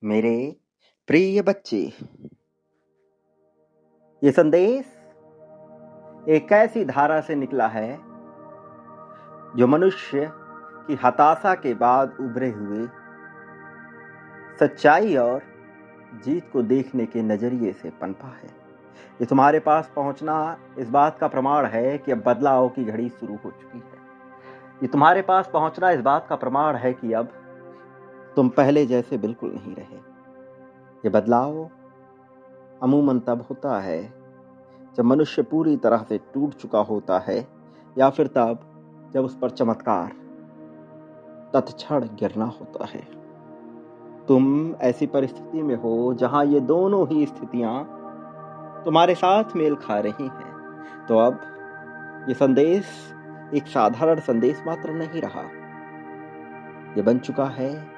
मेरे प्रिय बच्चे, ये संदेश एक ऐसी धारा से निकला है जो मनुष्य की हताशा के बाद उभरे हुए सच्चाई और जीत को देखने के नजरिए से पनपा है। ये तुम्हारे पास पहुंचना इस बात का प्रमाण है कि अब बदलाव की घड़ी शुरू हो चुकी है। ये तुम्हारे पास पहुंचना इस बात का प्रमाण है कि अब तुम पहले जैसे बिल्कुल नहीं रहे। ये बदलाव अमूमन तब होता है जब मनुष्य पूरी तरह से टूट चुका होता है, या फिर तब जब उस पर चमत्कार तत्क्षण गिरना होता है। तुम ऐसी परिस्थिति में हो जहां ये दोनों ही स्थितियां तुम्हारे साथ मेल खा रही हैं। तो अब ये संदेश एक साधारण संदेश मात्र नहीं रहा, ये बन चुका है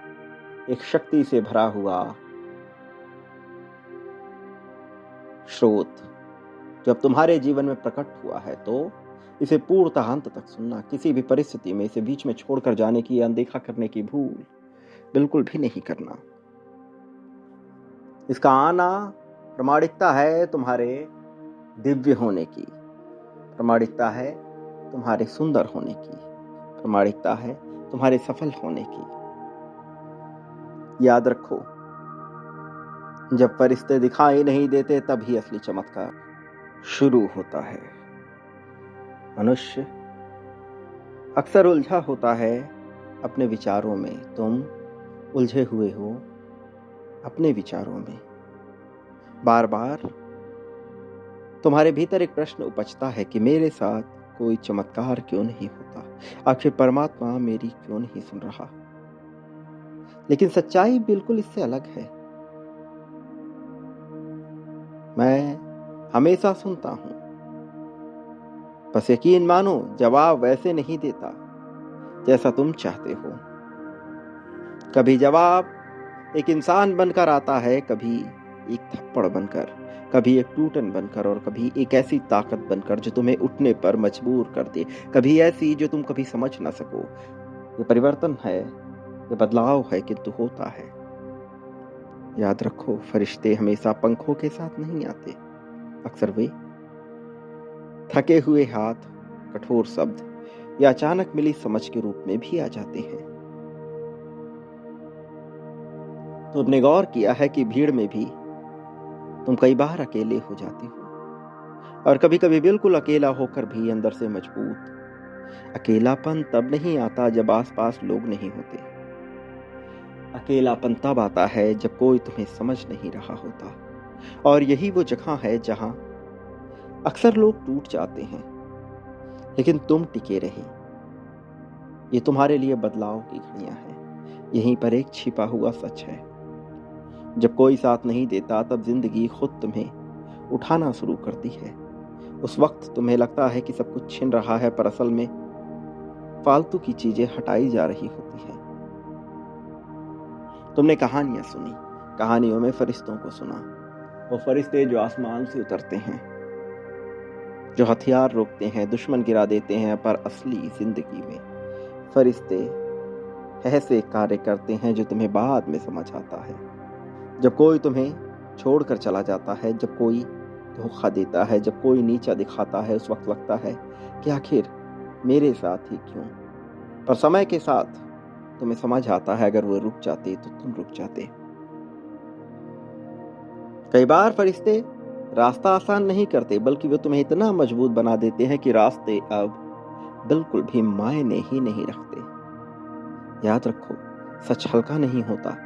एक शक्ति से भरा हुआ स्रोत। जब तुम्हारे जीवन में प्रकट हुआ है तो इसे पूर्णतः अंत तक सुनना। किसी भी परिस्थिति में इसे बीच में छोड़कर जाने की या अनदेखा करने की भूल बिल्कुल भी नहीं करना। इसका आना प्रामाणिकता है तुम्हारे दिव्य होने की, प्रामाणिकता है तुम्हारे सुंदर होने की, प्रामाणिकता है तुम्हारे सफल होने की। याद रखो, जब फरिश्ते दिखाई नहीं देते तभी असली चमत्कार शुरू होता है। मनुष्य अक्सर उलझा होता है अपने विचारों में। तुम उलझे हुए हो अपने विचारों में। बार बार तुम्हारे भीतर एक प्रश्न उपजता है कि मेरे साथ कोई चमत्कार क्यों नहीं होता, आखिर परमात्मा मेरी क्यों नहीं सुन रहा। लेकिन सच्चाई बिल्कुल इससे अलग है। मैं हमेशा सुनता हूं, बस यकीन मानो जवाब वैसे नहीं देता जैसा तुम चाहते हो। कभी जवाब एक इंसान बनकर आता है, कभी एक थप्पड़ बनकर, कभी एक टूटन बनकर, और कभी एक ऐसी ताकत बनकर जो तुम्हें उठने पर मजबूर कर दे, कभी ऐसी जो तुम कभी समझ ना सको। ये परिवर्तन है, ये बदलाव है, किंतु होता है। याद रखो, फरिश्ते हमेशा पंखों के साथ नहीं आते। अक्सर वे थके हुए हाथ, कठोर शब्द या अचानक मिली समझ के रूप में भी आ जाते हैं। तुमने गौर किया है कि भीड़ में भी तुम कई बार अकेले हो जाते हो, और कभी कभी बिल्कुल अकेला होकर भी अंदर से मजबूत। अकेलापन तब नहीं आता जब आसपास लोग नहीं होते। अकेलापन तब आता है जब कोई तुम्हें समझ नहीं रहा होता। और यही वो जगह है जहां अक्सर लोग टूट जाते हैं, लेकिन तुम टिके रहे। ये तुम्हारे लिए बदलाव की घड़ियां हैं। यहीं पर एक छिपा हुआ सच है। जब कोई साथ नहीं देता तब जिंदगी खुद तुम्हें उठाना शुरू करती है। उस वक्त तुम्हें लगता है कि सब कुछ छिन रहा है, पर असल में फालतू की चीजें हटाई जा रही होती हैं। तुमने कहानियां सुनी, कहानियों में फरिश्तों को सुना। वो फरिश्ते जो आसमान से उतरते हैं, जो हथियार रोकते हैं, दुश्मन गिरा देते हैं, पर असली जिंदगी में फरिश्ते ऐसे कार्य करते हैं जो तुम्हें बाद में समझ आता है। जब कोई तुम्हें छोड़कर चला जाता है, जब कोई धोखा देता है, जब कोई नीचा दिखाता है, उस वक्त लगता है कि आखिर मेरे साथ ही क्यों। पर समय के साथ तुम्हें समझ आता है, अगर वो रुक जाते तो तुम रुक जाते। कई बार फरिश्ते रास्ता आसान नहीं करते, बल्कि वे तुम्हें इतना मजबूत बना देते हैं कि रास्ते अब बिल्कुल भी मायने ही नहीं रखते। याद रखो, सच हल्का नहीं होता,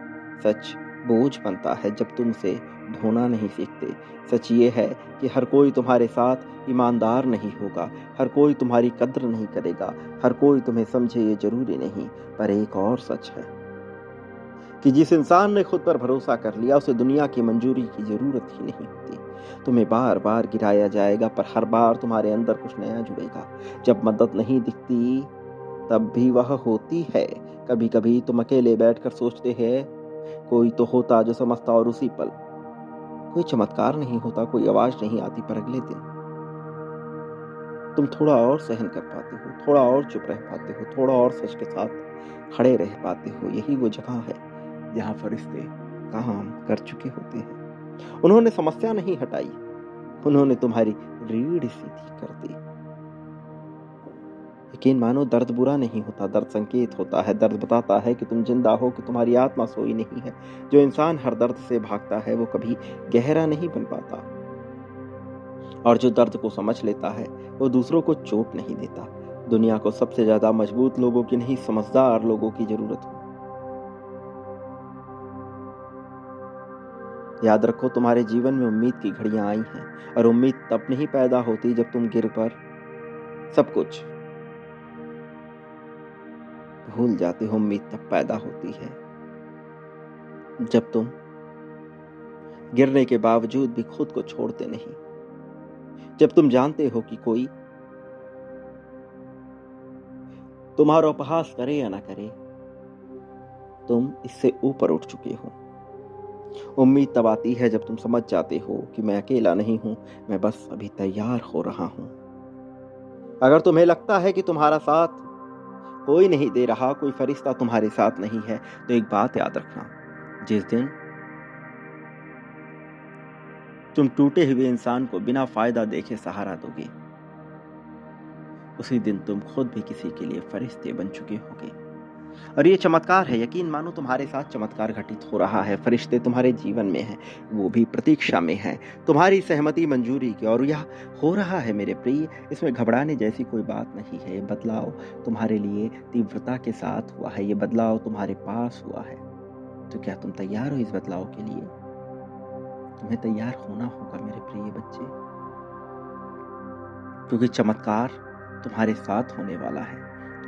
सच बोझ बनता है जब तुम उसे ढोना नहीं सीखते। सच ये है कि हर कोई तुम्हारे साथ ईमानदार नहीं होगा, हर कोई तुम्हारी कद्र नहीं करेगा, हर कोई तुम्हें समझे ये जरूरी नहीं। पर एक और सच है कि जिस इंसान ने खुद पर भरोसा कर लिया, उसे दुनिया की मंजूरी की जरूरत ही नहीं होती। तुम्हें बार बार गिराया जाएगा, पर हर बार तुम्हारे अंदर कुछ नया जुड़ेगा। जब मदद नहीं दिखती तब भी वह होती है। कभी कभी तुम अकेले बैठकर सोचते हैं, कोई तो होता जो समझता, और उसी पल कोई चमत्कार नहीं होता, कोई आवाज नहीं आती, पर अगले दिन तुम थोड़ा और सहन कर पाते हो, थोड़ा और चुप रह पाते हो, थोड़ा और सच के साथ खड़े रह पाते हो। यही वो जगह है जहां फरिश्ते काम कर चुके होते हैं। उन्होंने समस्या नहीं हटाई, उन्होंने तुम्हारी रीढ़ सीधी कर दी। यकीन मानो, दर्द बुरा नहीं होता, दर्द संकेत होता है। दर्द बताता है कि तुम जिंदा हो, कि तुम्हारी आत्मा सोई नहीं है। जो इंसान हर दर्द से भागता है वो कभी गहरा नहीं बन पाता, और जो दर्द को समझ लेता है वो दूसरों को चोट नहीं देता। दुनिया को सबसे ज्यादा मजबूत लोगों की नहीं, समझदार लोगों की जरूरत हो। याद रखो, तुम्हारे जीवन में उम्मीद की घड़ियां आई हैं, और उम्मीद तब नहीं पैदा होती जब तुम गिर पर सब कुछ भूल जाते हो। उम्मीद तब पैदा होती है जब तुम गिरने के बावजूद भी खुद को छोड़ते नहीं, जब तुम जानते हो कि कोई तुम्हारा उपहास करे या ना करे, तुम इससे ऊपर उठ चुके हो। उम्मीद तब आती है जब तुम समझ जाते हो कि मैं अकेला नहीं हूं, मैं बस अभी तैयार हो रहा हूं। अगर तुम्हें लगता है कि तुम्हारा साथ कोई नहीं दे रहा, कोई फरिश्ता तुम्हारे साथ नहीं है, तो एक बात याद रखना, जिस दिन तुम टूटे हुए इंसान को बिना फायदा देखे सहारा दोगे, उसी दिन तुम खुद भी किसी के लिए फरिश्ते बन चुके होगे। और ये चमत्कार है, यकीन मानो तुम्हारे साथ चमत्कार घटित हो रहा है। फरिश्ते तुम्हारे जीवन में हैं, वो भी प्रतीक्षा में हैं, तुम्हारी सहमति मंजूरी की। और यह हो रहा है मेरे प्रिय, इसमें घबराने जैसी कोई बात नहीं है। ये बदलाव तुम्हारे लिए तीव्रता के साथ हुआ है, ये बदलाव तुम्हारे पास हुआ है। तो क्या तुम तैयार हो इस बदलाव के लिए? तुम्हें तैयार होना होगा मेरे प्रिय बच्चे, क्योंकि चमत्कार तुम्हारे साथ होने वाला है,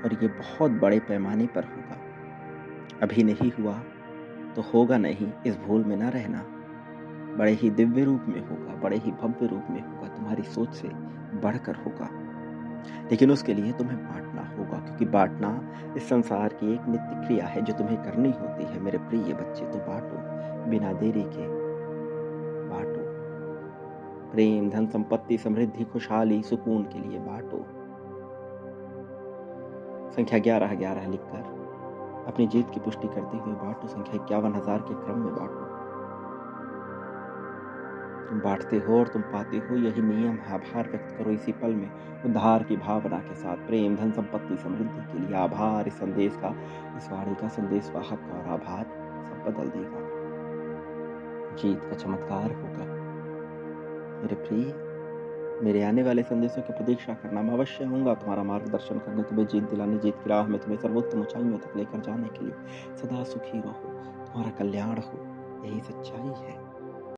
और ये बहुत बड़े पैमाने पर होगा। अभी नहीं हुआ तो होगा नहीं, इस भूल में ना रहना। बड़े ही दिव्य रूप में होगा, बड़े ही भव्य रूप में होगा, तुम्हारी सोच से बढ़कर होगा। लेकिन उसके लिए तुम्हें बांटना होगा, क्योंकि बांटना इस संसार की एक नित्य क्रिया है जो तुम्हें करनी होती है मेरे प्रिय बच्चे। तो बांटो, बिना देरी के बांटो। प्रेम, धन, संपत्ति, समृद्धि, खुशहाली, सुकून के लिए बांटो। संख्या 1111 लिखकर अपनी जीत की पुष्टि करते हुए बांटो। संख्या 51,000 के क्रम में बांटो। तुम बांटते हो और तुम पाते हो, यही नियम है। आभार व्यक्त करो इसी पल में, उद्धार की भावना के साथ। प्रेम, धन, संपत्ति, समृद्धि के लिए आभार। इस संदेश का, इस वाणी का संदेश वाहक का, और आभार सब बदल देगा। जीत का चमत्कार होगा मेरे प्रिय। मेरे आने वाले संदेशों की प्रतीक्षा करना, मैं अवश्य आऊंगा तुम्हारा मार्गदर्शन करने, तुम्हें जीत दिलाने, जीत की राह में तुम्हें सर्वोत्तम ऊंचाइयों तक लेकर जाने के लिए। सदा सुखी रहो, तुम्हारा कल्याण हो, यही सच्चाई है।